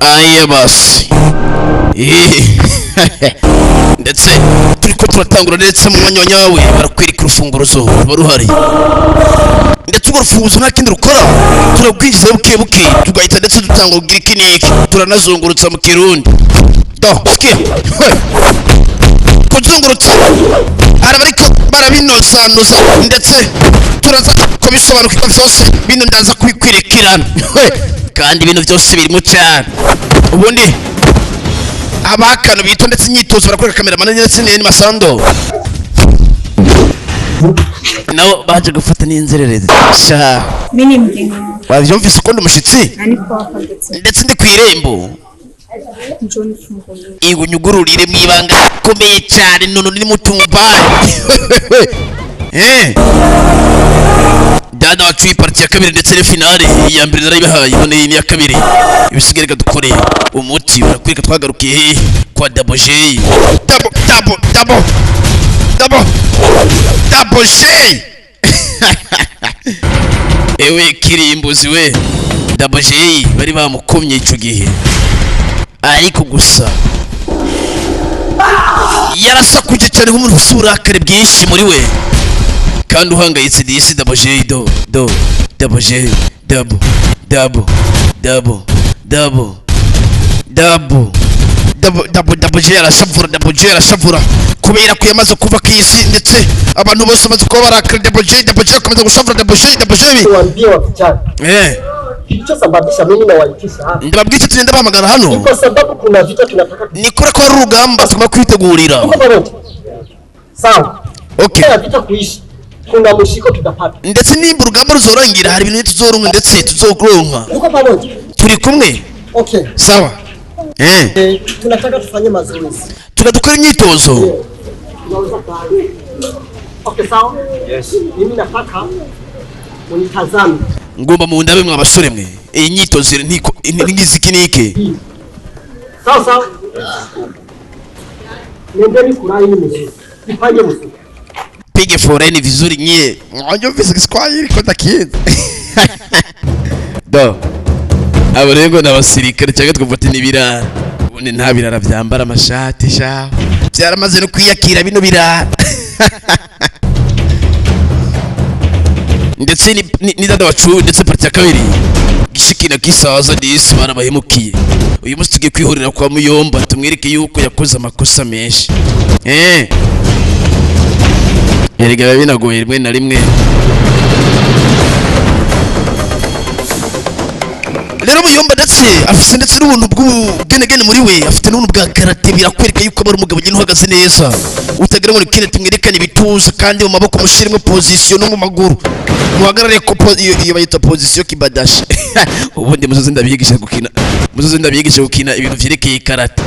Aya basi ndetse turiko turatangura ndetse mu mwanya wawe barakwereka urufunguruzo ruba ruhari ndetse urwo rufunguruzo nta kindi rukora turabwinjiza buke buke tugahita ndetse dutanga kugira ikiniki turanazungurutsa mu kirundi sikia kuzungurutsa arabariko barabinozanuza ndetse turaza kubisobanukirwa vyose bino ndaza kubikwirekirana kandi ibintu byose birimo cyane ubundi abakano bito ndetse imyitozo barakorera kamera manini ndetse n'indi masando nabo baje gufata n'inzererezi sha mini mgengo wavyumvise ko ndumushitsi ndetse ndi kwirembo ibunyugururire mwibanga komeye cyane none ni mutumbaye dada wacu iparti ya kabiri ndetse ne finale ya mbere narayibahaye none ni ya kabiri ibisigaye dukore umuti barakwirika twagarukiye kwa Double J Double J ewe kirimbuzi we Double J bari bamukomye ico gihe ariko gusa yarasakuje cyane nk'umuntu usurakare bwinshi muri we kandi uhangayitse disi Double J Double J Double J arashavura kubera ko yamaze kuva kisi ndetse abantu bose bamaze kuba barakara Double J akomeza gushavura Double J Tuambie wakichana. Kilichosababisha mimi na waitisha hapa. Ndababwiye tugenda bahamagara hano. Ni kwa sababu kuna vita tunataka. Nikora ko ari urugamba tugomba kwitegurira. Sawa. Okay. Vita kuishi. Kuna mushiko tutapata. Ndetse nimba urugamba ruzorangira hari ibintu tuzoronka ndetse tuzokuronka. Uko pamoja. Turi kumwe? Okay. Sawa. Tunataka tufanye mazoezi. Tunadukora imyitozo. Okay, sawa? Yes. Mimi nataka unitazame. Ngomba mu ndabe mwa basore mwe. Iyi nyitozo ntizikinike. Sawa sawa. Nendeni kurai ni mzuri. Ifanye mzuri. Pige foreni vizuri nyie. Unajua visa Kiswahili kwa takienza. Abo rego n'abasirikare cyangwa twumvate n'ibirara. Ubundi nta birara byambara amashati sha. Byaramaze no kwiyakira bino birara. Ndetse ni dada wacu ndetse parti ya kabiri gishikina kisaza disi barabahemukiye uyu musi tugiye kwihurira kwa Muyomba tumwereke yuko yakoze amakosa menshi erega binagoye rimwe na rimwe rero Muyomba ndetse afise ndetse n'ubuntu bw'ubugenegene muri we afite n'ubuntu bwa karate birakwereka yuko ari umugabo ugenda uhagaze neza utagira ngo nikine tumwerekane ibituza kandi mu maboko mushirimo position no mu maguru muhagarare ko iyo bayita position kibadashi ubundi muzoze ndabigisha gukina ibintu vyerekeye karate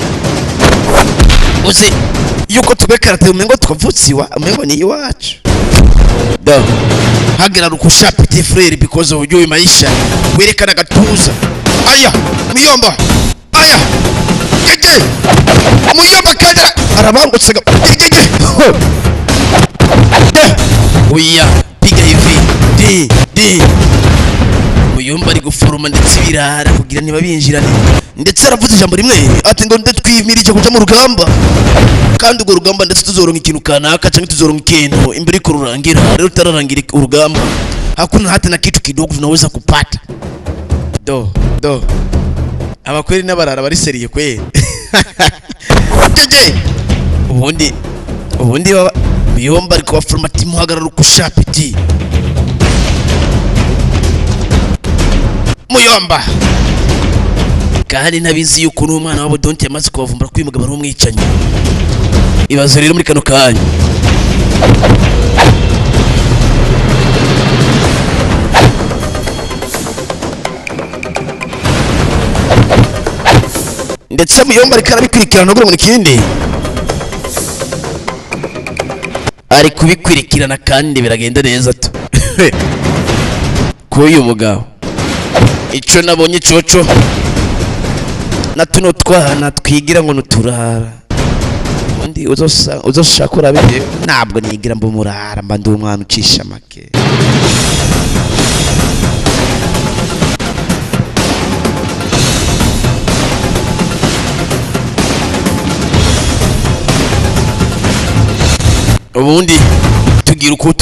uze yuko tugwe karate umengo twavutsiwa umengo ni iwacu hagera rukusha petit frère because of you maisha werekana gatuza aya Muyomba aya gege Muyomba kada arabangutse gege oya piga hivi di Muyomba ari guforoma ndetse birara kugira niba binjirane ndetse aravuze ijambo rimwe ati ngo ndetwimirije kuja mu rugamba kandi urwo rugamba ndetse tuzoronka ikintu kanaka cyangwa tuzoronka ikintu imbere ko rurangira rero tararangira urugamba hakuna hata na kitu kidogo tunaweza kupata abakweli n'abarara bari seriye kweli jeje ubundi Muyomba ariko baforomati muhagarara ukushapiti Muyomba kandi nabizi yuko n'umwana wabo Donti yamaze kubavumbura ko uyu mugabo ari umwicanyi ibazo rero muri kano kanya ndetse Muyomba ariko arabikurikirana ngo ikindi ari kubikurikirana kandi biragenda neza tu k'uyu mugabo ico nabonye coco na tuno twana twigira ngo nuturara undi uzoshaka urabiye ntabwo nigira mbo murara mba ndi umwana ucisha make ubundi tugira uko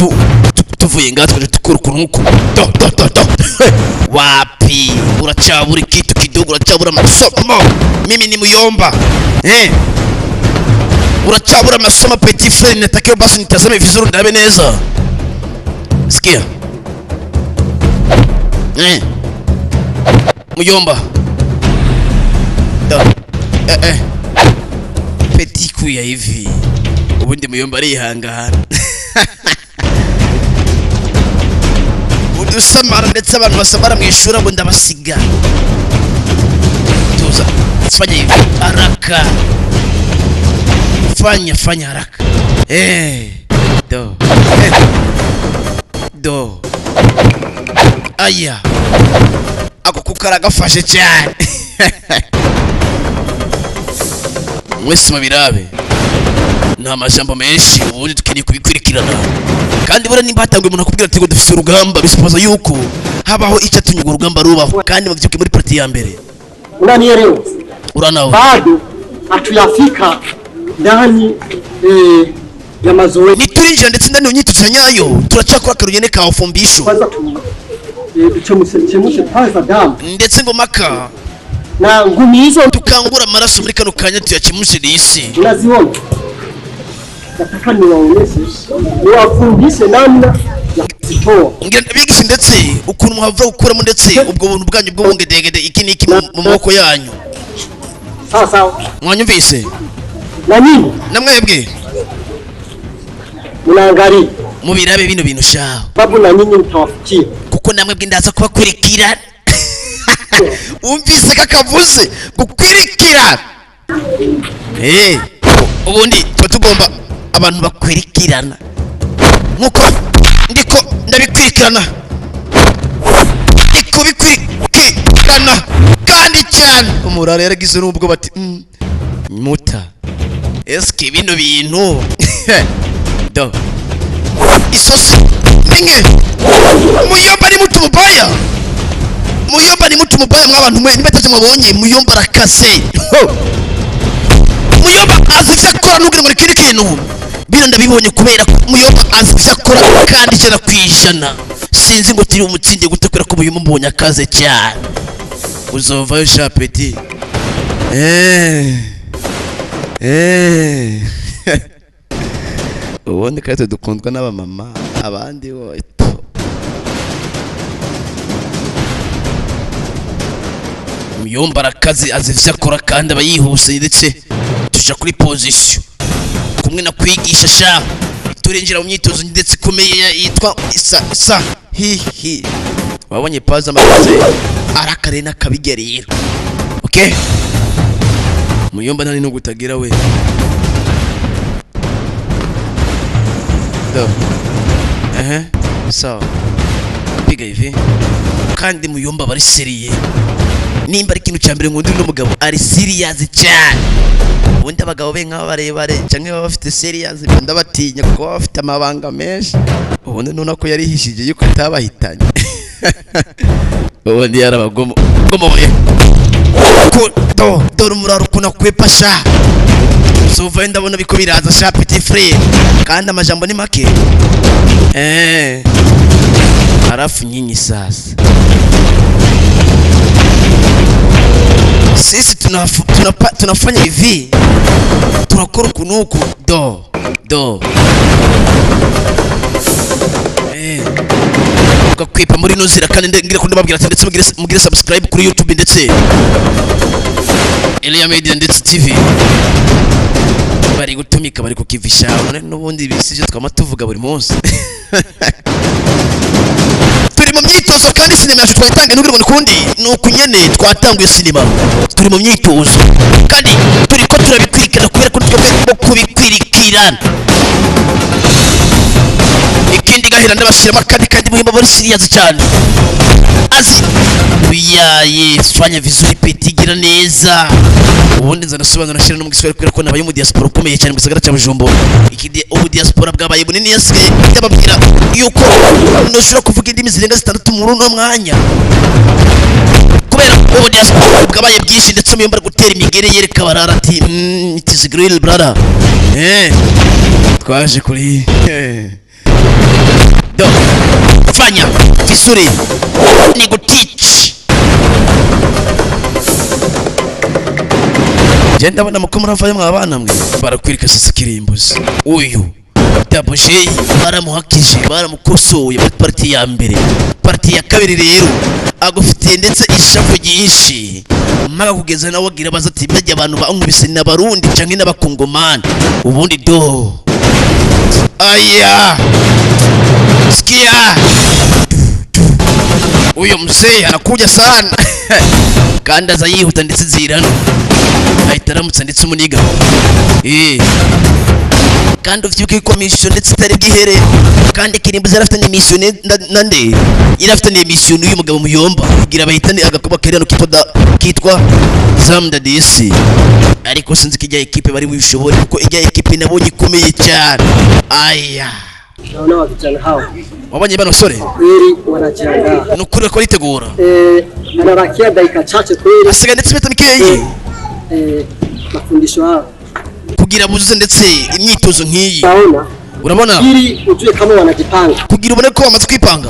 tuvuye ngaho tukora ukuntu do wapi uracabura kitu kidogo uracabura amasomo mimi ni Muyomba uracabura amasomo petit frère nataka basi nitazame vizuri ndabe neza sikia Muyomba do petit kuya hivi ubundi Muyomba arihangana udusamara ndetse abantu basamara mwishura ngo ndabasiga tuza fanya hivi haraka fanya haraka do aya ako kukara gafashe cyane mwese mabirabe nta majambo menshi ubundi tukeneye kubikurikirana kandi bora nimba hatangwe umuntu akubwira ati ngo dufite urugamba bisipoza yuko habaho icyo tunyuga urugamba rubaho kandi bavyuke muri parti ya mbere unanielewa uranawe bado hatuyafika ndani ya mazoezi niturinjira ndetse ndani unyituza nyayo turacakora akarugene ka ofumbisho kwanza tuchemushe kwanza damu ndetse ngo maka na ngumi hizo tukangura amaraso muri kano kanya tuyachemushe isi unaziona nataka niwaoneshe niwafundishe namna ya kuzitoa ngira ndabigisha ndetse ukuntu muhava gukuramo ndetse ubwo buntu bwanyu bwo bungedegede iki niki mu maboko yanyu sawa mwanyumvise na nini namwebwe munaangalia mubirabe bino bintu shaho babu na nyinyi mtawafikia kuko namwebwe ndaza kubakurikira umvise kakavuze gukwirikira ubundi tugomba abantu bakwirikirana nkuko ndiko ndabikwirikirana ndiko bikwirikirana kandi cyane umurara yaragize n'ubwo bati muta eske bino bintu do isosi ninge Muyomba ni mtu mubaya Muyomba ni mtu mubaya mwabantu mwe nibataje mwabonye Muyomba arakase Muyomba azivya akora nugire muri kiri kintu bino ndabibonye kubera Muyomba azivya akora kandi cyana kwijana sinzi ngo tiri umutsinde gutekera ko Muyomba mbonye akaze cyane uzovayo shapeti ubundi kandi dukundwa n'abamama abandi woto Muyomba arakazi azivya akora kandi abayihuse ndetse tuja kuri position kumwe na kwigisha sha turinjira mu myitozo ndetse komeye yitwa isa hi wabonye paza amaze arakarena kabigerero okay Muyomba nani no gutagira we do sawa piga hivi kandi Muyomba bari seriye nimba ari ikintu cyambere ngo ndi n'umugabo ari serious cyane ubundi abagabo be nk'aba barebare cyangwa baba bafite serious ndabatinya kuko baba bafite amabanga menshi ubundi none ko yarihishije yuko atabahitanye ubundi yarabagomo gomoye ko do umuraro kuna kwepasha sova ndabona biko biraza sha petit frère kandi amajambo ni make harafu nyinyi sasa sisi tunafanya hivi tunakora kunuku do ukakwipa muri nozira kandi ngira ko ndababwira ati ndetse mugire subscribe kuri YouTube ndetse Elia Media ndetse TV bari gutumika bari kukivisha n'ubundi bisije twama tuvuga buri munsi turi mu myitozo kandi sinema yacu twayitangiye n'ubwo kundi nuko nyene twatanguye sinema turi mu myitozo kandi turi ko turabikwirikira kubera ko twebwe kubikwirikirana ikindi gahera ndabashiramo kandi Muyomba bari serious cyane azi uyaye fanya vizuri peti gira neza ubundi nza nasobanura nashira no mu giswahili kubera ko nabaye mu diaspora ukomeye cyane mu gisagara cya Bujumbura. Ubu diaspora bwabaye bunini yasigaye ndababwira yuko ntushobora kuvuga indimi zirenga 6 muri uno mwanya kubera ubu diaspora bwabaye byinshi ndetse muyomba gutera imigere yereka barara ati it is grill brother twaje kuri do fanya vizuri ni kuteach genda bana mukomora vaye mwabana mwe barakwirika sisi kirimbuzi uyu Taboje baramuhakije baramukosoye muri parti ya mbere. Parti ya kabiri rero agufitiye ndetse ishavu ryinshi maga kugeza nawe agira baza ati bajya abantu bankubise n'abarundi canke n'abakongomani ubundi do aya sikia uyo mzee anakuja sana kandi aza yihuta ndetse zirano ahita aramutsa ndetse umuniga kandi ufite commission ndetse itari gihere kandi kirimbuza yarafite mission nande yarafite mission uyu mugabo muyomba kugira bahitane agakuba kerano kitwa Zamda DC ariko sinzi kijya equipe bari bishobora kuko ijya equipe nabo gikomeye cyane aya naona wakijana hao wabanye bano sore kweli wanajiandaa nukuri ko ritegura anabakia dakika chache kweli asiga ndetse betamikeye mafundisho hao kugira buzuze ndetse imyitozo nkiyi urabona ili ujue kama wanajipanga kugira ubone ko bamaze kwipanga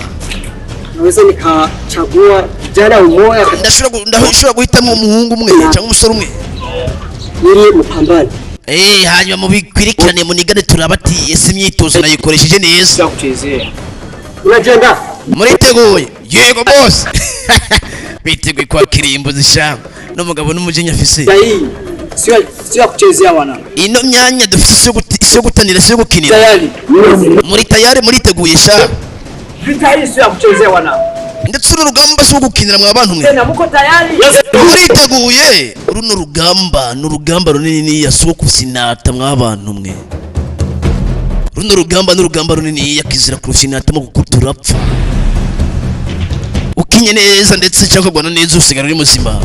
naweza nikachagua jana umoya ndashobora guhitamo umuhungu umwe cyangwa umusore umwe ili mpambane hanyuma mu bikwirikirane munigane turabati ese imyitozo nayikoresheje neza unagenda muriteguye yego boss biteguye kwa kirimbuzi sha n'umugabo n'umujinya afise sio kuchezea wana ino myanya dufise sio gutanira sio gukinira muri tayari muriteguye sha vita hii sio kuchezea wana ndetse urugamba sio gukinira mwa bantu mwe tena mko tayari muriteguye runo rugamba n'urugamba runini yasuko kusinata mwa bantu mwe runo rugamba n'urugamba runini yakizira kurusinata mu kuturapfa ukinye neza ndetse cyangwa gwana neza usigara uri muzima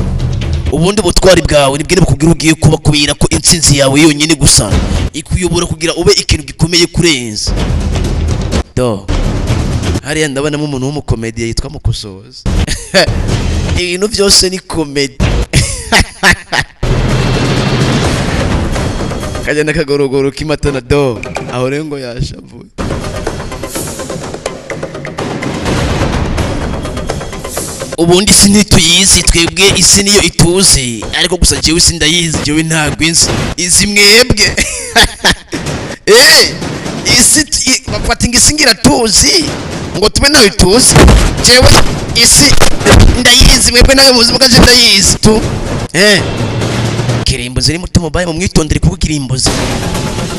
ubundi butwari bwawe nibwene bukubwira ugiye kuba kubira ko intsinzi yawe yonyine gusa ikuyobora kugira ube ikintu gikomeye kurenza do hariya ndabonamo umuntu w'umukomediye yitwa Mukosoza ibintu byose ni komedi kagenda kagorogoro kimatana do aho rero ngo yashavuye ubundi isi ntituyizi twebwe isi niyo ituzi ariko gusa jewe isi ndayizi jewe ntabwo izi mwebwe isi bafata ingisi ngira tuzi ngo tube nawe tuzi jewe isi ndayizi mwebwe nawe muzi mugaje ndayizi tu kirimbuzi ni muto mubaye mu mwitondere kuko kirimbuzi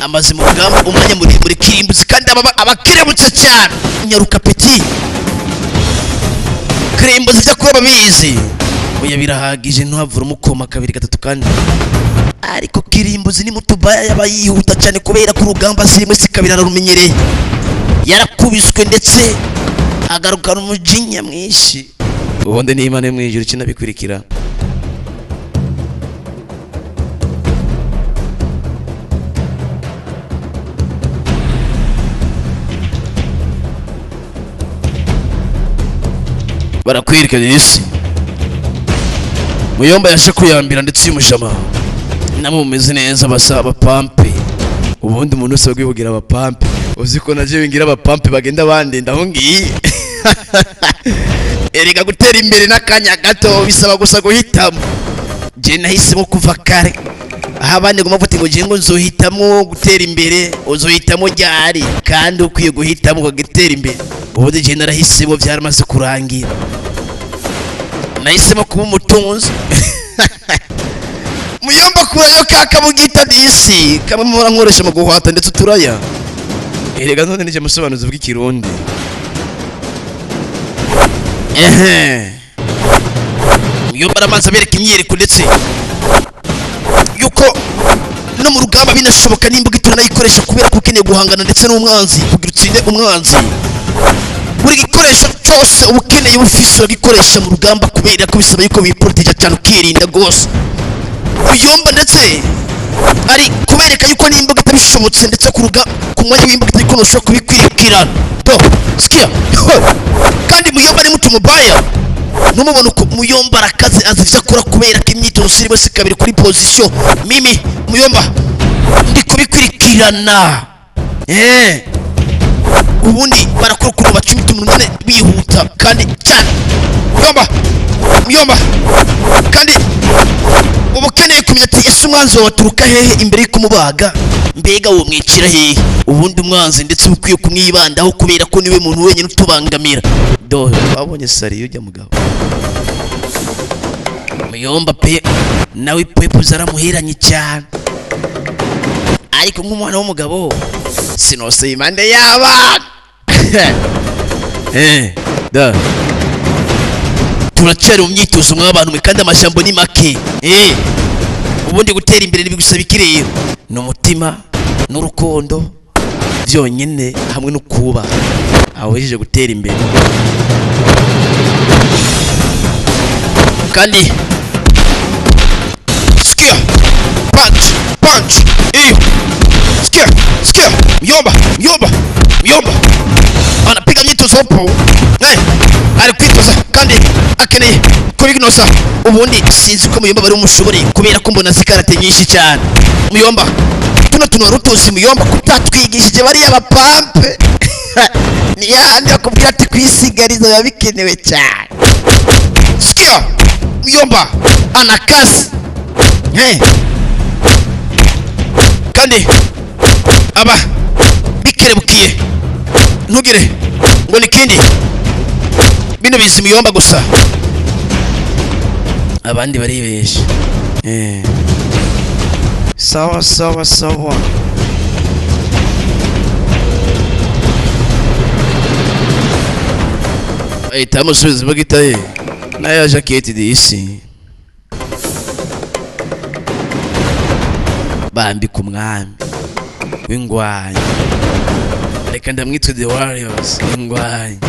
amaze mu rugamba umwanya muri kirimbuzi kandi abakirebutse cyane nyaruka petit kirimbuzi byo kuba babizi oya birahagije ntuhavura umukoma kabiri gatatu kandi ariko kirimbuzi ni mutubaya yabayihuta cyane kubera ko urugamba zimwe sikabira rumenyereye yarakubiswe ndetse agarukana umujinya mwinshi ubundi ni Imana mu ijuru kinabikurikira barakwirikanye isi muyomba yaje kuyambira ndetse y'umushama namo mumeze neza basaba pampe ubundi umuntu wese bagwivugira abapampe uziko naje bingira abapampe bagenda bandenda aho ngiye erega gutera imbere n'akanya gato bisaba gusa guhitamo je nahisemo kuva kare aha bandi gumavuti ngo je ngo nzohitamo gutera imbere uzohitamo ryari kandi ukwiye guhitamo gutera imbere ubundi je narahisemo byaramaze kurangira nahisemo kuba umutunzi muyomba kurayo kakabugita disi kamwe mu nkoresha mu guhata ndetse turaya erega none nije musobanuzi bw'ikirundi muyomba aramanza bereka imyereko ndetse yuko no mu rugamba binashoboka nimbuga iturayikoresha kubera ko ukeneye guhangana ndetse n'umwanzi kugira utsinde umwanzi buri gikoresho cyose ubukeneye ubufise uragikoresha mu rugamba kubera ko bisaba yuko wiproteja cyane ukirinda gose muyomba ndetse ari kubereka yuko n'imbuga itabishobotse ndetse kuruga ku mwanya w'imbuga ariko ntushobora kubikwirikirana to sikia kandi muyomba ni mutu mubaya numubona uko muyomba arakaze azi ivyo akora kubera ko imyitozo siri bose kabiri kuri position mimi muyomba ndi kubikwirikirana ubundi barakora ukuntu bacumita umuntu nyine bihuta kandi cyane muyomba kandi uba ukeneye kumenya ati ese umwanzi wawe waturuka hehe imbere y'uko umubaga mbega uwo mwicira hehe ubundi umwanzi ndetse ukwiye kumwibandaho kubera ko niwe muntu wenyine utubangamira dohe wabonye sari ujya mugabo muyomba pe nawe pepo zaramuheranye cyane ariko nk'umwana w'umugabo sinose imande y'abana da turacari mu myitozo mw'abantu kandi amashyambo ni make ubundi gutera imbere ntibigusaba iki rero ni umutima n'urukundo byonyine hamwe no kuba awejeje gutera imbere kandi sikia punch iyo sikia muyomba anapiga myitozo hapo ari kwitoza kandi akeneye kubignosa ubundi sinzi ko muyomba bari umushobore kubera ko mbona zikarate nyinshi cyane muyomba tuno rutozi muyomba kutatwigishije bari abapampe ni yandi akubwira ati kwisigariza babikenewe cyane sikia muyomba anakazi kandi aba bikerebukiye ntugire ngo nikindi bino bizi muyomba gusa abandi baribesha sawa tamusubiza bagitaye nayo jacket disi bambika umwami w'ingwanyi reka ndamwitwa The Warriors w'ingwanyi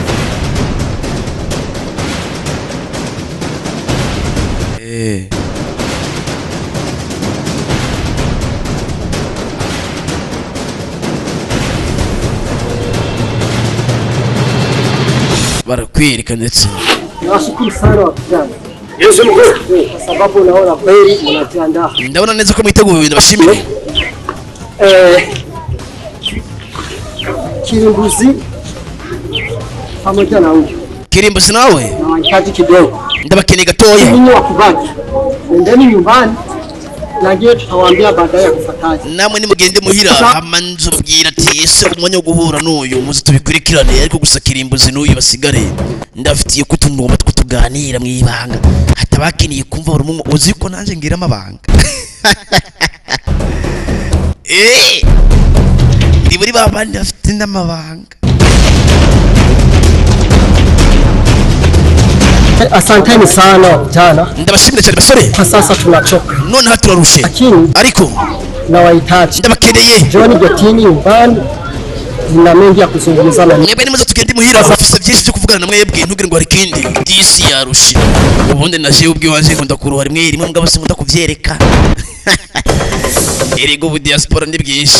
barakwereka ndetse nashukuru sana wakijana Yesu mkuu kwa sababu unaona kweli unajiandaa ndabona neza ko mwiteguye ibintu bashimire Kirimbuzi pamoja na huyu Kirimbuzi nawe na wahitaji kidogo ndabakeneye gatoya ninyi wakubaki ndeni nyumbani nagiye tutawaambia baadaye kufuataje namwe nimugende muhira amanzo bwira ati ese umwanya wo guhura n'uyu muzi tubikurikirane ariko gusa Kirimbuzi n'uyu basigare ndafitiye ko tugomba tuganira mu ibanga hatabakiniye kumva buri umwe uzi ko nanje ngira amabanga ndi muri babandi bafite n'amabanga Asanteni sana jana ndabashimira cyane basore kwa sasa tunachoka none haturarushe ariko nawahitaji ndabakeneye John Getini nyumbani na mengi ya kuzungumza na mwebwe nimuze tugende muhira afise byinshi byo kuvugana na mwebwe ntugire ngo hari kindi disi yarushe ubundi naje ubwe waje ngo ndakuruha rimwe mbwa bose munda kuvyereka erego bu diaspora ndi bwinshi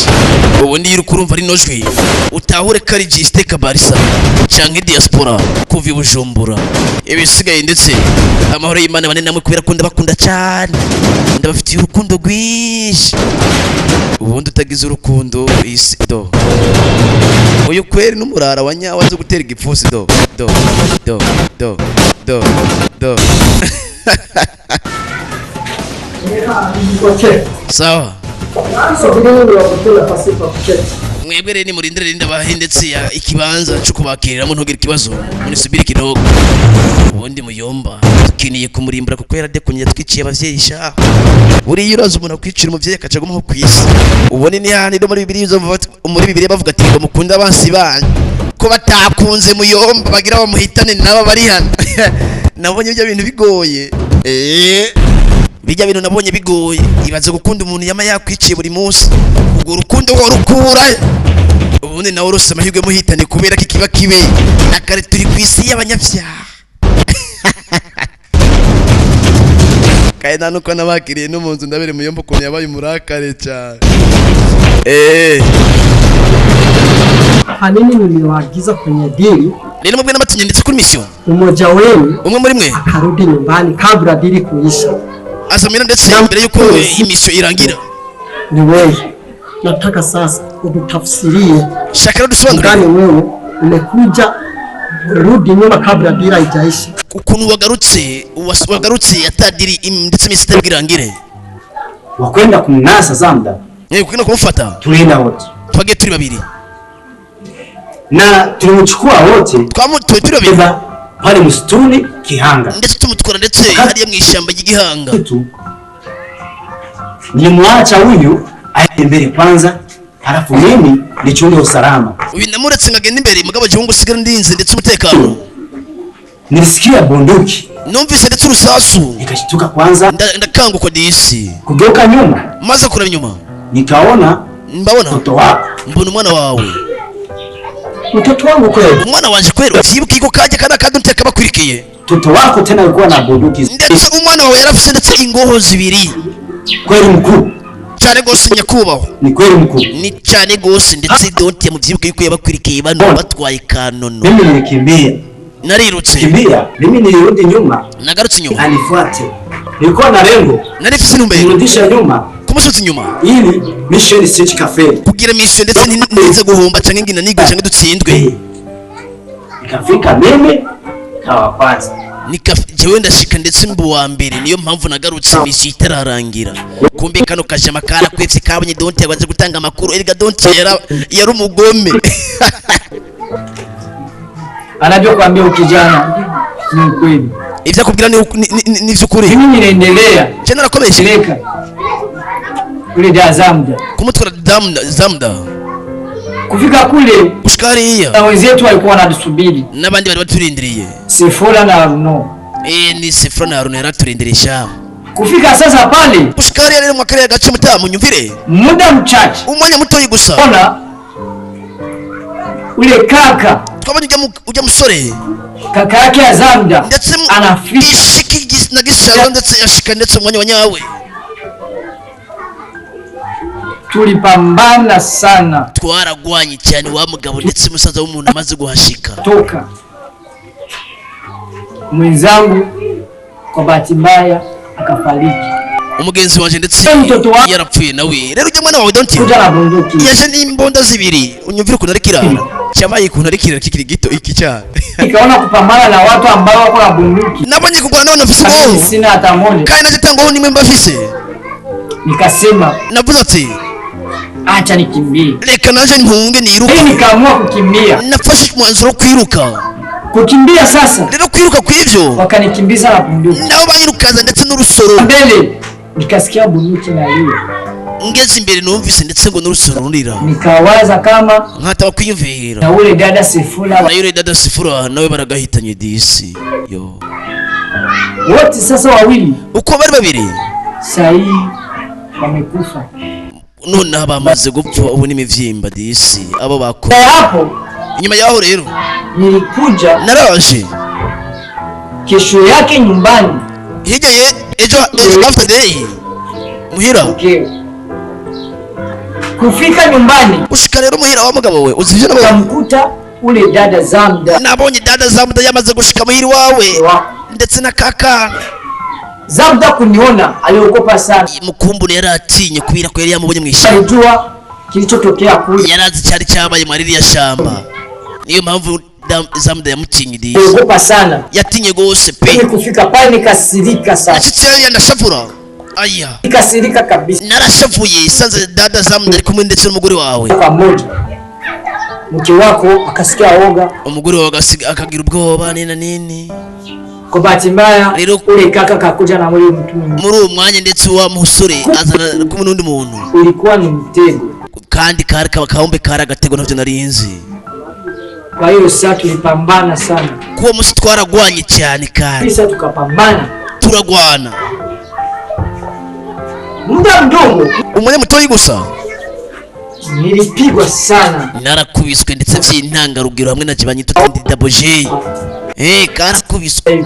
ubundi yiri kurumva ari nojwe utahure kari Jiste Kabarisa canke diaspora kuva i Bujumbura ibisigaye ndetse amahoro y'Imana bane namwe kubera ko ndabakunda cyane ndabafitiye urukundo rwinshi ubundi utagize urukundo isi do uyu kweri n'umurara wa nyawa zo gutera igipfusi do sawa mwebwe rero nimurindire rinda bahindetse ya ikibanza cyo kubakiriramo ntugire ikibazo munisubire kidogo ubundi muyomba tukiniye kumurimbura kuko yaradekunye twiciye abavyeyi sha buri uraza umuntu kwicira umuvyeyi akacagumaho kwisi ubone ni handi no muri bibiri bavuga ati ngo mukunda abansi banyu ko batakunze muyomba bagira bamuhitane nabo bari hano nabonye ibyo bintu bigoye bijya bintu nabonye bigoye ibaze gukunda umuntu yama yakwiciye buri munsi ubwo rukundo wo rukura ubundi nawe rose amahirwe muhitane kubera ko kiba kibe nakare turi kwisi y'abanyabyaha Kaenda nuko nabakiriye no munzu ndabere muyombo ukuntu yabaye umurakare cyane. Hanini niliwaagiza kwenye dili. Nini mubwe n'amatinye ndetse kuri mission. Umoja wenu umwe muri mwe akarudi nyumbani kabla dili kuisha. Azamira ndetse mbere yuko imission irangira. Ni wewe. Nataka sasa udutafsirie. Shakara dusobanura. Gani wewe umekuja rudi nyuma kabla dili haijaisha. Ukuntu wagarutse atadiri ndetse imisita birangire. Wakwenda kumnasa Zamda. Kwenda kumufata. Tulienda wote. Twage turi babiri. Na tulimchukua wote. Twamutoye turi babiri. Pale msituni Kihanga. Ndetse tumutwara ndetse hariya mu ishyamba ry'Igihanga. Nilimwacha huyu aende mbele kwanza, halafu mimi nichunge usalama. Uyu namuretse ngagenda imbere mugabo gihungu sigara ndinze ndetse umutekano. Nilisikia bunduki. Numvise ndetse urusasu. Nikashituka kwanza. Ndakanguka disi. Kugeuka nyuma. Maze kureba nyuma. Nikaona mbabona mtoto wako. Mbona umwana wawe. Mtoto wangu kweli. Umwana wanje kweli ukibuka iko kaje kana kaduteka bakwirikiye. Mtoto wako tena alikuwa na bunduki. Ndetse umwana wawe yarafise ndetse ingoho zibiri. Kweli mkuu. Cyane gose nyakubaho. Ni kweli mkuu. Ni cyane gose ndetse donte muvyibuka yuko yabakwirikiye bano batwaye kanono. Mimi nilikimbia. Narirutse. Kimbia. Mimi nilirudi nyuma. Nagarutse nyuma. Anifuate. Nilikuwa na lengo. Narifise numbe. Nirudisha nyuma. Kumusutse nyuma. Ili mission stage cafe. Kugira mission ndetse nize guhomba canke ngina nigo canke dutsindwe. Nikafika mimi kawa kwanza. Jewe ndashika ndetse mbu wa mbere niyo mpamvu nagarutse mission itararangira. Kumbe kano kajama kara kwetse kabonye donte yabanze gutanga amakuru erega donte yari umugome. Anajua kuambia ukijana ni ukweli. Ivya kubwira ni vyukuri. Mimi ninaendelea. Je narakomeje. Leka. Kule da Zamda. Kumutwara Zamda. Kufika kule ushikariya. Na wenzetu walikuwa wanadusubiri. Nabandi bari baturindiriye. Sefora na Aruno. Ni Sefora na Aruno yaraturindirisha. Kufika sasa pale ushikariya rero mwakare gace mutamu nyumvire. Muda mchache. Umwanya mutoyi gusa. Ona ule kaka twabonye ujya musore kaka yake ya Zamda anafika ishiki na gisaro ndetse yashika ndetse umwanya wa nyawe. Tulipambana sana. Twaragwanye cyane wa mugabo ndetse musaza w'umuntu amaze guhashika. Toka mwenzangu kwa bahati mbaya akafariki. Umugenzi wanje ndetse yarapfuye nawe. Rero ujya mwana wawe donti. Yaje n'imbonda zibiri. Unyumvire ukuntu ari kirara. Cyabaye ukuntu ari kirara kikiri gito iki cyane. Nikaona kupambana na watu ambao wako na bunduki. Nabonye kugwana nao nafise ngo. Sina hata moja. Kaina jitango ni mwemba fise. Nikasema navuze ati acha nikimbie. Reka naje ntunge niruka. Nikaamua kukimbia. Nafashe mwanzuro kwiruka. Kukimbia sasa. Rero kwiruka kwivyo. Wakanikimbiza na bunduki. Nao banyirukaza ndetse n'urusoro. Mbele nikasikia bunduki na hiyo. Ngeze imbere numvise ndetse ngo n'urusoro rurira. Nikawaza kama nkata bakwiyumvira. Na ule dada Sefura. Na yule dada Sefura nawe baragahitanye disi. Yo. Wote sasa wawili. Uko bari babiri. Sahi wamekufa. None abamaze gupfa ubu n'imivyimba disi abo bakora. Hapo inyuma yaho rero nilikuja naraje kesho yake nyumbani. Hirya ejo after day muhira. Okay. Kufika nyumbani ushika rero muhira wa mugabo we uzivye nabo kamkuta ule dada Zamda. Nabonye dada Zamda yamaze gushika muhiri wawe ndetse na kaka Zamda kuniona aliogopa sana. Mukumbure yaratinye kubira ko yari yamubonye mwishamba. Alijua kilichotokea kule. Yarazi cyari cyabaye mariri ya shamba. Niyo mpamvu Zamda yamutinyidiye. Aliogopa sana. Yatinye gose pe. Kufika pale nikasirika sana. Achitse yanashafura. Aya. Nikasirika kabisa. Narashavuye sanze dada Zamda ari kumwe ndetse n'umugore wawe. Pamoja. Mke wako akasikia oga. Umugore wawe akagira ubwoba nina nini. Kwa bahati mbaya ule kaka kakuja na mwili mtu muri uwo mwanya ndetse wa musore azana kumwe n'undi muntu. Ulikuwa ni mtego kandi kari kaombe kari agatego ntavyo narinzi. Kwa hiyo sasa tulipambana sana. Kuwa musi twaragwanye cyane kandi. Sasa tukapambana. Turagwana. Muda mdogo. Umwanya mutoyi gusa. Nilipigwa sana. Narakubiswe ndetse vy'intangarugero hamwe na kibanyi tutundi double J. Karakubiswe.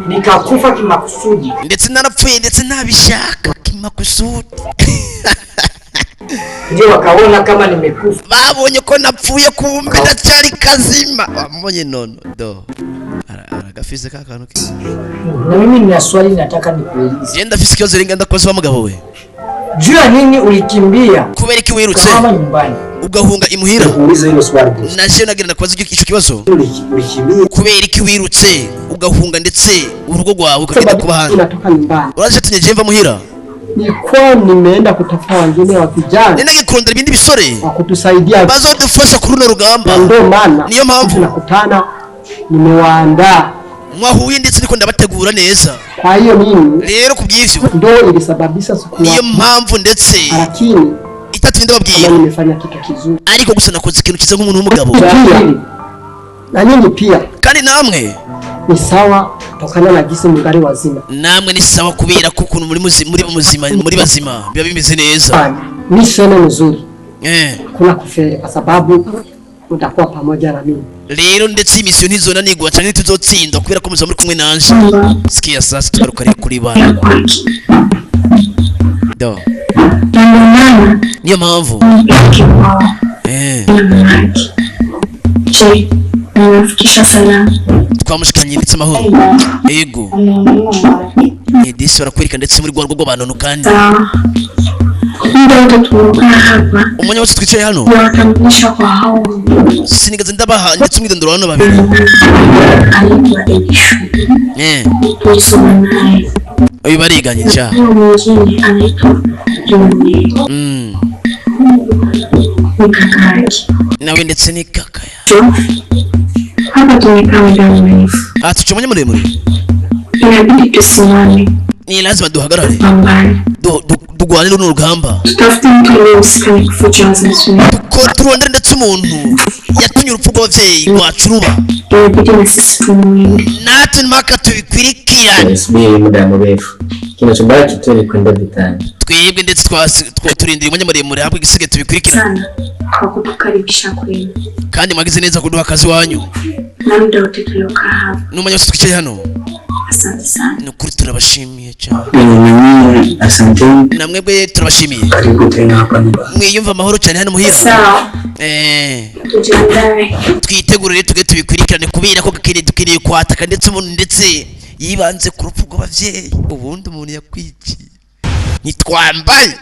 nikakufa kimakusudi. ndetse narapfuye ndetse nabishaka kimakusudi. Ndio wakaona kama nimekufa. Babonye ko napfuye kumbe ndacyari kazima. Wambonye nono do aragafize kakanu ke. Na mimi nina swali nataka nikuulize. Genda fisi kibazo ringa ndakoze wa mugabo we. Jua nini ulikimbia? Kubera iki wirutse kama nyumbani ugahunga imuhira? Uulize hilo swali boss. Naje nagira ndakoze icyo kibazo. Ulikimbia Kubera iki wirutse ugahunga ndetse urugo rwawe ukagenda kuba hanze? Natoka nyumbani. Uraje tunyeje mva muhira? Nilikuwa nimeenda kutafuta wengine wa vijana. Nenda gikurondera ibindi bisore Wa kutusaidia. bazodufasha kuri runo rugamba. Ndio maana niyo mpamvu tunakutana nimewaandaa. Mwahuye ndetse niko ndabategura neza. Kwa hiyo mimi Rero kubyivyo ndio ilisababisha siku niyo mpamvu ndetse lakini itatinda babwiye nimefanya kitu kizuri. ariko gusa nakoze ikintu kiza nk'umuntu w'umugabo. Na nyinyi pia Kandi namwe ni sawa tokana na gisi mugari wazima. Namwe ni sawa kubera ko ukuntu muri muzima muri bazima biba bimeze neza. Mishene nzuri. Kuna kufeli kwa sababu mtakuwa pamoja na mimi. Rero ndetse imisiyo ntizona nigwa cyane tuzotsinda kubera ko muza muri kumwe nanje. Sikia sasa tugaruka ari kuri bana. Do. Niyo mpamvu. Nafikisha sana. Twamushikanye ndetse amahoro. Ego. Disi barakwereka ndetse muri rwa rwo bantu kandi. Ndio tuturuka hapa. Umwanya wose twicaye hano. Watambulisha kwa hao. Sinigaze ndabaha ndetse umwidondoro hano babiri. Anaitwa Elishu. Tulisoma naye. Oyo bariganye cha. Mwingine anaitwa Juni. Nikakaki. Nawe ndetse ni kaka ya. Hapa tumekaa muda mrefu. Tuchomanye muremure. Inabidi tusimame. Ni lazima duhagarare. Pambane. Dugwane runo rugamba. Tutafute mtu aliyehusika na kifo cha wazazi wetu. Turondere ndetse umuntu yatumye urupfu rw'abavyeyi rwacu ruba. Inabidi na sisi tumuende. Natwe mpaka tubikwirikirane. Subiri muda mrefu. Kinachobaki tu ni kwenda vitani. Twebwe ndetse turindira umwanya muremure hapo igisege tubikwirikirane. Sana kwa kutukaribisha kwenu. Kandi mwagize neza kuduha akazi wanyu. Na muda wote tuliokaa hapa. N'umwanya wose twicaye hano. Asante sana. Nukuri turabashimiye cyane. Asante. Namwebwe turabashimiye. Karibu tena hapa nyumbani. Mwiyumva amahoro cyane hano muhira. Sawa. Tujiandae. Twitegurire tuge tubikwirikirane kubera ko dukeneye kwataka ndetse umuntu ndetse yibanze ku rupfu rw'abavyeyi. Ubundi umuntu yakwiciye. Nitwambaye.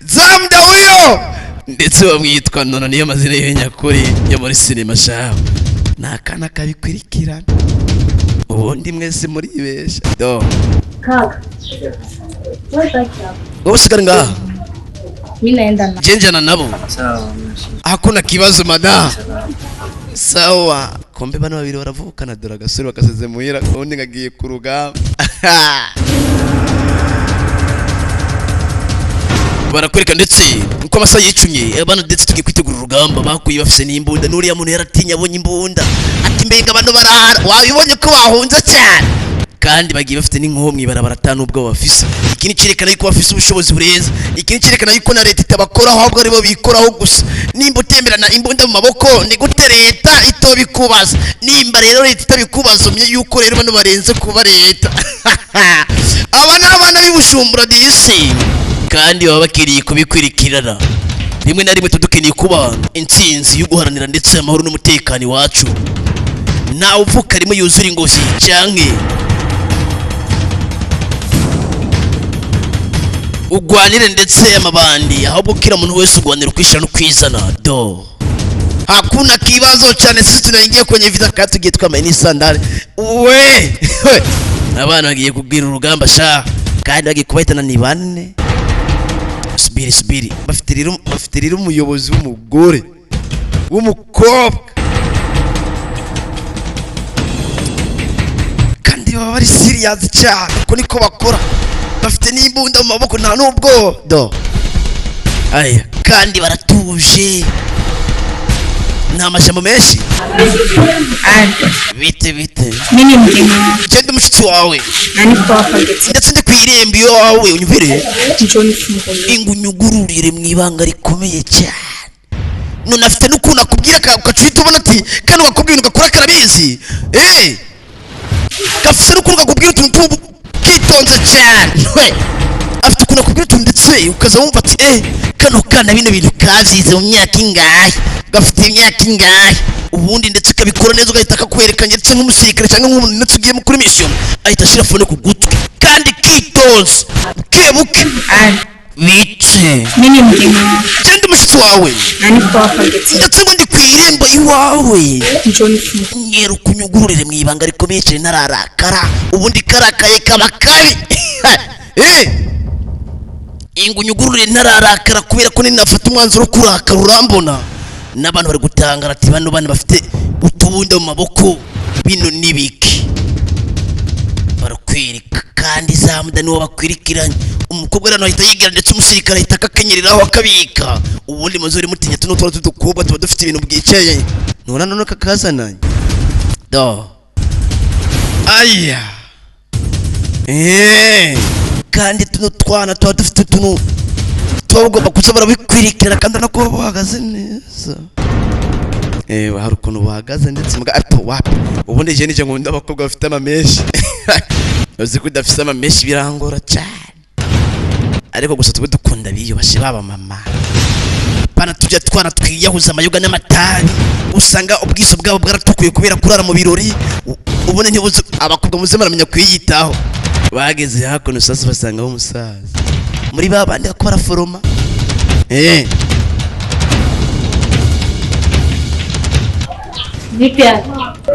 Zamda huyo. Ndetse bamwitwa nona niyo mazina y'nyakuri yo muri cinema shaho. Nakana kabikwirikirana. Ubundi mwese muri besha. Do. Kaka. Wewe baki hapo. Wewe sigara ngaha. Mimi naenda na. Jenjana nabo. Sawa. Hakuna kibazo mada. Sawa. Kombe bana babiri baravukana dora agasore bakaseze muhira ubundi ngagiye ku rugamba. Barakwereka ndetse uko amasaha yicumye abana ndetse tugiye kwitegura urugamba bakuye bafise n'imbunda n'uriya muntu yaratinya abonye imbunda ati mbega abantu barara wabibonye ko bahunze cyane kandi bagiye bafite n'inkoho mwibarabara atanu ubwo bafise ikindi cirekana yuko bafise ubushobozi bureza ikindi cirekana yuko na leta itabakoraho ahubwo aribo bikoraho gusa nimba utemberana imbunda mu maboko ni gute leta itobikubaza nimba rero leta itabikubaza umye yuko rero bano barenze kuba leta aba n'abana b'Ibujumbura disi kandi baba bakiriye kubikwirikirana rimwe na rimwe tudukeneye kuba intsinzi yo guharanira ndetse amahoro n'umutekano iwacu ntawe uvuka rimwe yuzura ingozi canke ugwanire ndetse amabandi ahubwo kila muntu wese ugwanira kwishana no kwizana do hakuna kibazo cyane sisi tunaingia kwenye vita kati tugiye twamaye ni sandale we abana bagiye kubwira urugamba sha kandi bagiye kubaitana ni bane subiri bafite rero umuyobozi w'umugore w'umukobwa kandi baba bari serious cyane ko niko bakora bafite n'imbunda mu maboko nta nubwo do aya kandi baratuje nta mashyamba menshi bite Mimi mgeni wako. genda mushiki wawe Nani kwa hapa geti. ndetse ndi kwirembi wawe unyumvire Njoni fungulio. ingunyugururire mu ibanga rikomeye cyane none afite n'ukuntu akubwira ukacita ubona ati kandi wakubwira ugakora karabizi gafite n'ukuntu kakubwira utuntu kitonze cyane afite ukuntu akubwira utuntu ndetse ukaza wumva ati kano kana bino bintu kazize mu myaka ingahe gafite imyaka ingahe ubundi ndetse kabikora neza ugahita kakwerekanye ndetse nk'umusirikare cyangwa nk'umuntu ndetse ugiye kuri mission ahita ashyira fone ku gutwi kandi kitonze kebuke bice Mimi mgeni wako. Ndi mushitsi wawe Na niko hapa getini. ndetse ngo ndi ku irembo iwawe Njoo nifungue. ngero kunyugururire mu ibanga rikomeye cyane nararakara ubundi karakaye kaba kabi ingu nyugururire nararakara kubera ko ninafata umwanzuro wo kurakara urambona n'abantu bari gutangara ati bano bana bafite utubunda mu maboko bino nibiki barakwirika kandi zamuda niwo bakwirikiranye umukobwa rano ahita yigira ndetse umusirikare ahita akakenyereraho akabika ubundi muzuri mutinya tuno twara tudukobwa tuba dufite ibintu bwicaye nona none kakazananye do aya kandi tuno twana tuba dufite tuno tuba ugomba kuza barabikwirikira kandi nako bahagaze neza hari ukuntu bahagaze ndetse mbwa ato wapi ubundi je nije nkunda abakobwa bafite amameshi uzi ko udafite amameshi birangora cyane ariko gusa tube dukunda biyubashe baba mama pana tujya twana twiyahuza amayoga n'amatabi usanga ubwiso bwabo bwaratukuye kubera kurara mu birori ubone ntibuze abakobwa muze maramenya kwiyitaho bageze hakuno sasa basanga aho umusaza muri babandi akora foroma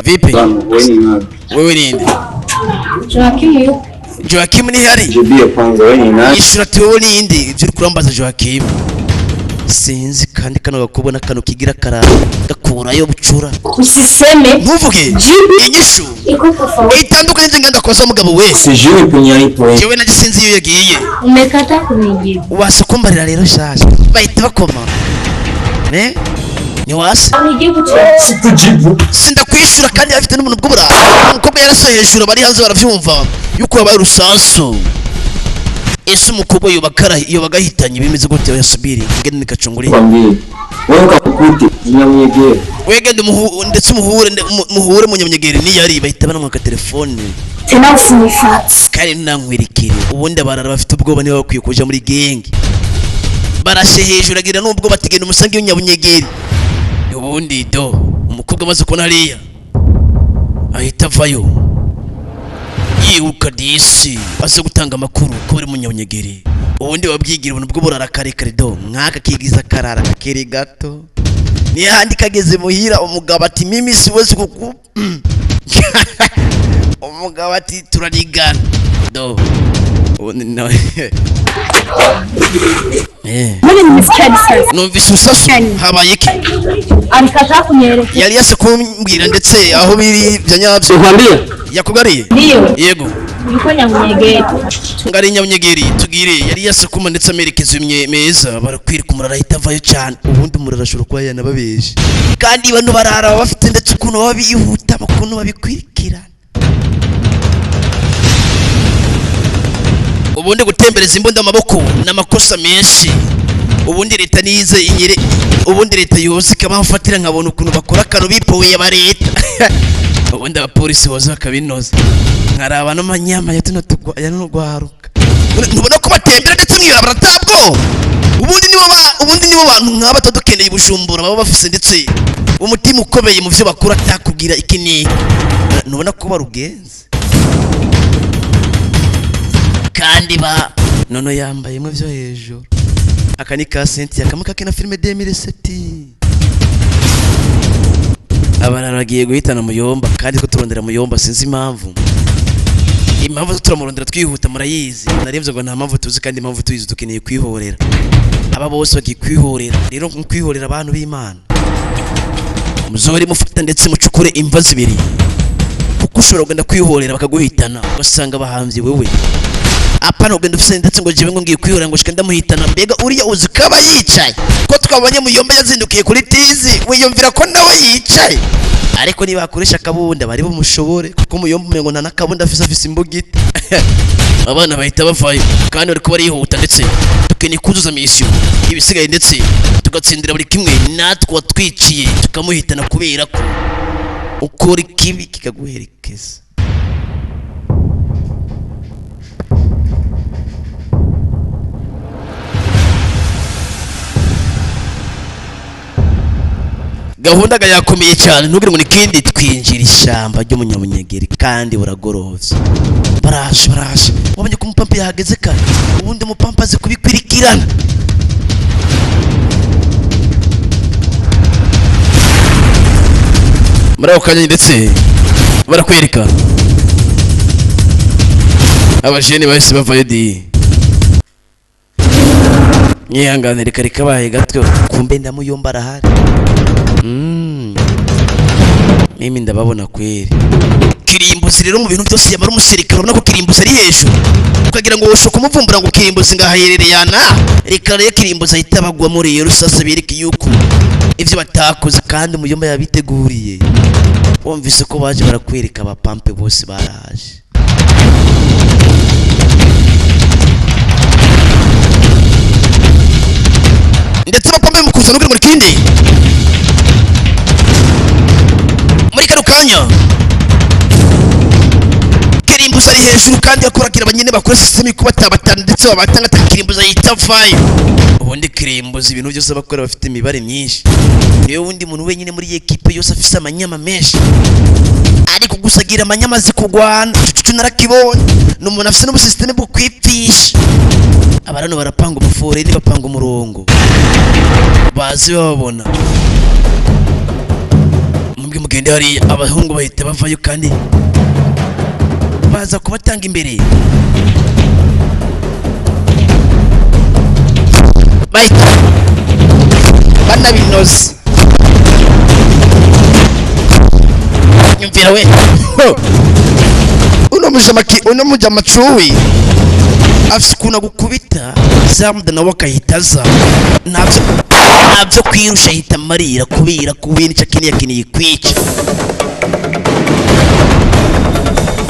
Vipi? Wewe nini? Joakim ni hari? Jibia kwanza wewe ni nani? Ishurati wewe nindi? Ibyo uri kurambaza Joakim. Sinzi kandi kano gakubona kano kigira karara gakurayo bucura. Usiseme. Ntuvuge. Inyishu. Iko tofauti. Itandukanye n'inganda koza mugabo we. Sijui kunyaipo. Jewe nagisinzi iyo yagiye. Umekata kunijibu. Wasukumbarira rero shasha. Bahita bakoma. Ni wase? Unijibu tu. Sikujibu. Sinda kwishura kandi afite n'umuntu bw'ubura. Umukobwa yarasoye hejuru bari hanze baravyumva. Yuko yabaye rusanso. Ese umukobwa yobagahitanye bimeze gute yasubiri ngende nikacunguri. Kwambie. Wewe ukakute nyamyegere. Wegende ndetse muhure munyamyegere ni yari bahita banamwaka telefone. Tena usinifate. Kandi nankwirikire. Ubundi abarara bafite ubwoba niba bakwiye kuja muri genge. Barashe hejuru agira nubwo batigenda umusangi w'inyabunyegeri. Ubundi do umukobwa amaze kubona hariya ahita avayo yiruka disi aze gutanga amakuru ko bari munyabunyegeri. Ubundi babyigira ubuntu bwo burara karekare do mwaka kigiza karara kakiri gato ni handi kageze muhira umugabo ati mimi siwezi kuku umugabo ati turarigana do ubundi nawe Mimi nimesikia sasa. numvise usasu habaye iki Alikataa kunielekeza. yari yase kumbwira ndetse aho biri byanyabyo Kwambie. yakugariye Ndio. yego Nilikuwa nyamunyegeri. ngari nyamunyegeri tugire yari yase kuma ndetse amerekeza meza barakwira kumurara hitavayo cyane ubundi umurara ashobora kuba yanababeshe kandi bano barara bafite ndetse ukuntu babihuta bakuntu babikwirikira ubundi gutembereza imbunda amaboko n'amakosa menshi ubundi leta nize inyere ubundi leta yose kabafatira nkabona ukuntu bakora kano bipoye ba leta ubundi abapolisi boza bakabinoza nkaraba no manyama yatuno tugwaya no gwaruka ntubona ko batembera ndetse mwira baratabwo ubundi nibo bantu nk'aba tadukeneye Bujumbura baba bafise ndetse umutima ukomeye mu byo bakora atakubwira ikini ntubona ko barugenze kandi ba nono yambaye mwe byo hejuru akani ka Cynthia kamwe kakina filme 2007 abararagiye guhitana Muyomba kandi ko turondera Muyomba sinzi impamvu turamurondera twihuta murayizi narevye ngo nta mpamvu tuzi kandi impamvu tuyizi dukeneye kwihorera aba bose bagiye kwihorera rero kwihorera abantu b'Imana muzori mufata ndetse mucukure imva zibiri kuko ushobora kugenda kwihorera bakaguhitana ugasanga bahamvye wewe apana ugenda ufise ndetse ngo jibe ngo ngiye kwihorera ngo shika ndamuhitana mbega uriya uzi kaba yicaye ko twabonye Muyomba yazindukiye kuri tizi wiyumvira ko nawe yicaye ariko niba akoresha akabunda bari bumushobore kuko Muyomba umengo nta nakabunda afise imbugita abana bahita bavayo kandi bari kuba yihuta ndetse tukeneye kuzuza mission ibisigaye ndetse tugatsindira buri kimwe natwe watwiciye tukamuhitana kubera ko ukora ikibi kikaguherekeza gahunda yakomeye cyane ntugire ngo nikindi twinjira ishyamba ry'umunyamunyegeri kandi buragorovye baraje wabonye ko umupampa yahageze kare ubundi umupampa azi kubikwirikirana muri ako kanya ndetse barakwereka abajene bahise bavayo di nyihanganire kare kabaye gato kumbe ndamuyomba arahari mimi ndababona kweri kirimbuzi rero mu bintu byose yamara umusirikare urabona ko kirimbuzi ari hejuru ukagira ngo woshoka umuvumbura ngo kirimbuzi ngahayerereyana reka rero kirimbuzi ahita bagwa muri iyo rusasa bereke yuko ivyo batakoze kandi umuyomba yabiteguriye wumvise ko baje barakwereka abapampe bose baraje ndetse abapampe mukuza n'ugire muri kindi muri kano kanya kirimbuzi ari hejuru kandi yakoragira abanyene bakora system ko batabatana ndetse babatanga kirimbuzi yita fire ubundi kirimbuzi ibintu byose bakora bafite imibare myinshi niyo wundi muntu wenyine muri equipe yose afise amanyama menshi ariko gusagira amanyama zikugwana cucu narakibonye n'umuntu afise no system bwo kwipfisha abarano barapanga umufore ni bapanga umurongo bazi babona mugende hari abahungu bahita bavayo kandi baza kubatanga imbere bahita banabinoze nyumvira we uno mujama cuwi afise kuna gukubita zamuda nawe akahitaza nabyo kwirusha ahita marira kubera kubintu yakiniye kwica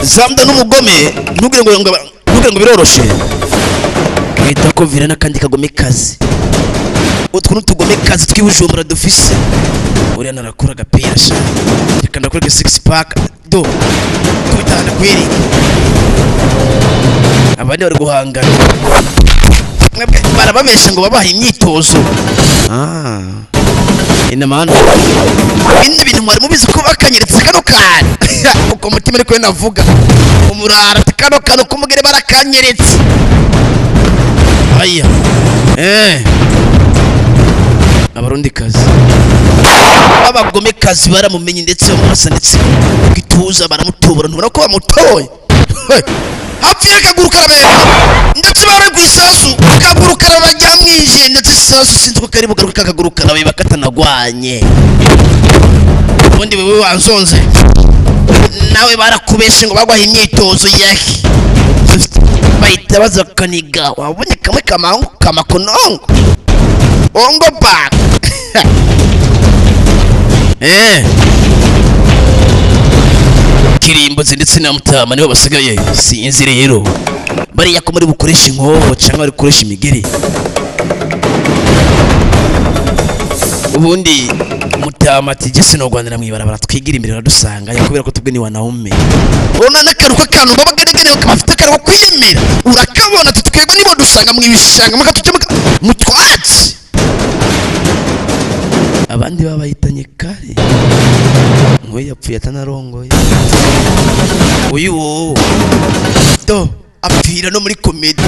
zamuda n'umugome ntugire ngo biroroshe ahita ko virana kandi kagome kazi utwo n'utugome kazi twibujumbura dufise uriya narakura agapira sha reka ndakora 6 pack do kubitana kweri abandi bari guhangana barababesha ngo babaha imyitozo ina mano bindi bintu mwari mubizi ko bakanyeretse kano kane uko mutima ariko navuga umurara kano kumugere barakanyeretse aya abarundi kazi abagome kazi baramumenye ndetse bamurasa ndetse gituza baramutobora ntubona ko bamutoye hafi y'akaguru karabera ndetse bari kwisasu akaguru karabajya mwije ndetse isasu sinzi ko kari bugaruka akaguru karabeba katanagwanye ubundi wewe wanzonze nawe barakubeshe ngo bagwaha imyitozo yaki bahita baza kaniga wabonye kamwe kamakonongo ongo back kirimbuzi ndetse na mutama nibo basigaye sinzi rero bariya ko muri bukoresha inkoho cyangwa bari gukoresha imigeri ubundi mutama ati jese no Rwanda namwibarabara twigira imbere radusanga yakubera ko tubwe ni wanaume ona nakaruka kanu babagenegene bakafite karo kwiyemera urakabona tutwebwe nibo dusanga mwibishanga makatuje mutwatsi abandi babayitanye kare nkwe yapfuye atanarongoye uyu wo do apfira no muri comedy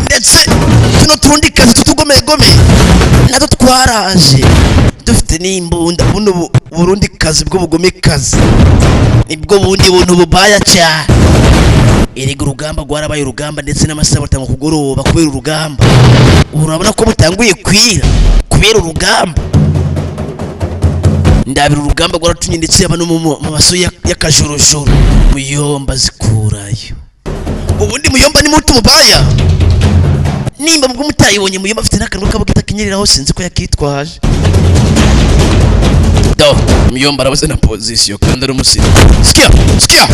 ndetse tuno tundi kazi tutugomegome nato twaraje dufite n'imbunda buno Burundi kazi bwo bugome kazi nibwo bundi buntu bubaya cyane erega urugamba gwarabaye urugamba ndetse n'amasaha batanga kugoroba kubera urugamba urabona ko butanguye kwira kubera urugamba ndabira urugamba gwaratunye ndetse yaba no mu maso y'akajorojoro muyomba zikurayo ubundi muyomba ni mutu mubaya nimba mubwo mutayibonye muyomba afite n'akantu kabugita kinyereraho sinzi ko yakitwaje do muyomba arabuze na position kandi ari umusiri skia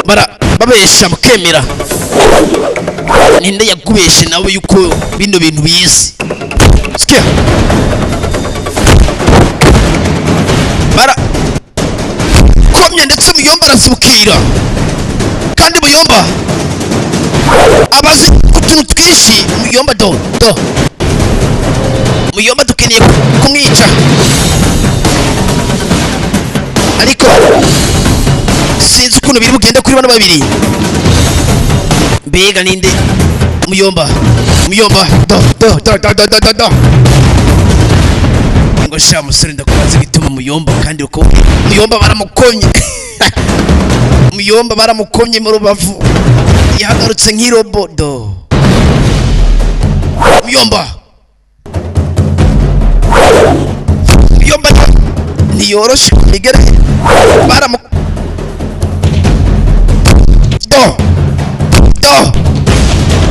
bara babesha mukemera ninde yagubeshe nawe yuko bino bintu bizi skia bara komye ndetse muyomba arasibuka kubwira kandi Muyomba abazi utuntu twinshi. Muyomba do Muyomba dukeneye kumwica, ariko sinzi ukuntu biri bugende kuri bano babiri. Mbega ninde? Muyomba do ngo sha musore ndakubaza gituma Muyomba kandi uko Muyomba baramukomye Muyomba baramukomye mu rubavu yahagarutse nk'irobodo. Muyomba ntiyoroshe kumigere baramu do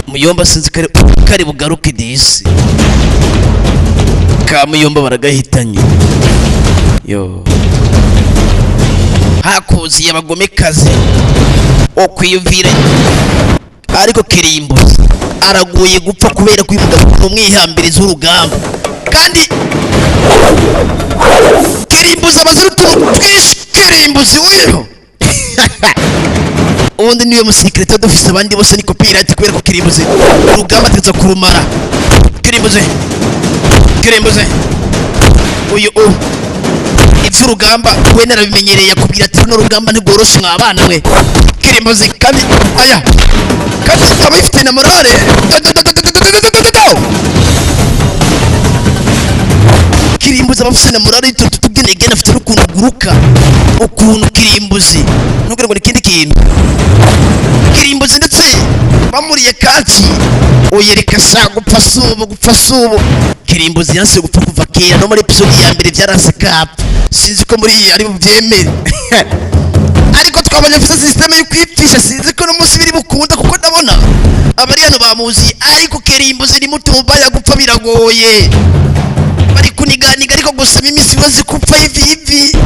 Muyomba sinzi kari bugaruke disi ka Muyomba baragahitanye yo hakuziye abagomekazi okwiyumvira, ariko Kirimbuzi araguye gupfa kubera kwimugabo umwihambiriza urugamba. Kandi Kirimbuzi abazira utuntu twinshi. Kirimbuzi uyu ubundi niwe musekirite dufise, abandi bose ni copyright kubera ko Kirimbuzi urugamba ateza kurumara. Kirimbuzi uyu ivy'urugamba we narabimenyereye akubwira ati runo rugamba ntigoroshe mwabana mwe. Kirimbuzi kandi abifite na morale. Kirimbuzi abafise na morale y'utuntu tugenegene, afite n'ukuntu guruka ukuntu Kirimbuzi ntugire ngo n'ikindi kintu. Kirimbuzi ndetse bamuriye kaki oyereka sha gupfa subu. Kirimbuzi yanse gupfa kuva kera, no muri episode ya mbere byaranse kapa, sinzi ko muri ari bubyemere ariko twabonye afite system yo kwipfisha, sinzi ko no munsi biri bukunda kuko ndabona abari hano bamuzi, ariko Kirimbuzi ni mutumba ya gupfa biragoye, bari kuniganiga ariko gusaba imisi bazi kupfa ivi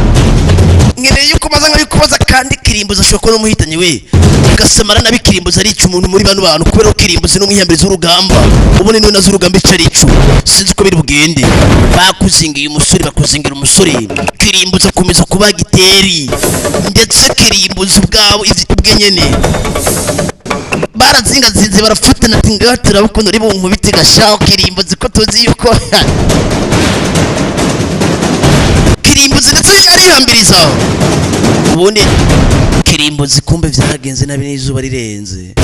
ngereye yuko maza nkabikubaza. Kandi Kirimbuzi ashobora kuba n'umuhitanye we gasamara nabi. Kirimbuzi ari umuntu muri bano bantu kubera ko Kirimbuzi n'umwihambiriza urugamba, ubone niwe nazo urugamba ica aricu, sinzi uko biri bugende. Bakuzingiye bakuzingira umusore Kirimbuzi akomeza kuba giteri, ndetse Kirimbuzi ubwe nyene barazingazinze barafatana ati ngaho turabukunda uri bunkubite gashaho. Kirimbuzi ko tuzi yuko Kirimbuzi ndetse arihambiriza, ubundi Kirimbuzi kumbe vyagenze nabi n'izuba rirenze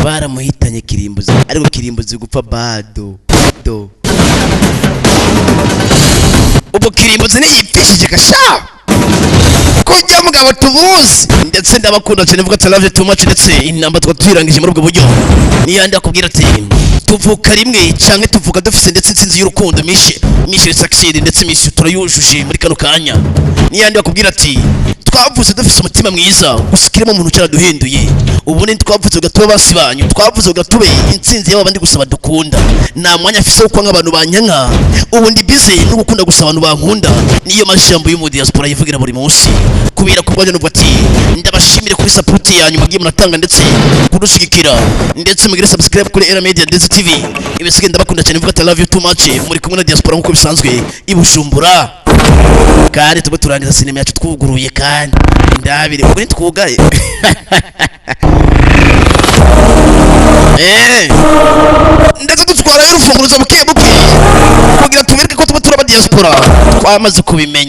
baramuhitanye Kirimbuzi, ariko Kirimbuzi gupfa bado ubu Kirimbuzi niyipfishije gashaho kujya mugabo tubuzi. Ndetse ndabakunda cyane vuga love too much, ndetse inamba twatwirangije muri ubwo buryo niyandi akubwira ati tuvuka rimwe cyangwa tuvuga dufise ndetse insinzi y'urukundo mishe succeed, ndetse mishe turayujuje muri kano kanya. Niyandi akubwira ati twavuze dufise umutima mwiza gusikiremo umuntu cyaraduhinduye, ubundi twavuze ugatuba basi banyu, twavuze ugatube insinzi y'abo bandi gusaba dukunda. Nta mwanya afise uko nk'abantu banyanka, ubundi bize no gukunda gusaba abantu bankunda. Niyo majambo y'umu diaspora yivugira buri munsi, kubera ko bwaje nubwo ati ndabashimire kuri support yanyu mugiye munatanga ndetse kudushigikira, ndetse mugire subscribe kuri Era Media ndetse TV. Ibisigaye ndabakunda cyane vuga love you too much, muri kumwe na diaspora nkuko bisanzwe ibujumbura. Kandi tube turangiza sinema yacu twuguruye kandi ndabire ubwo ntitwugaye ndetse dutwara y'urufunguruzo buke kugira tubereke ko tuba turaba diaspora twamaze kubimenya.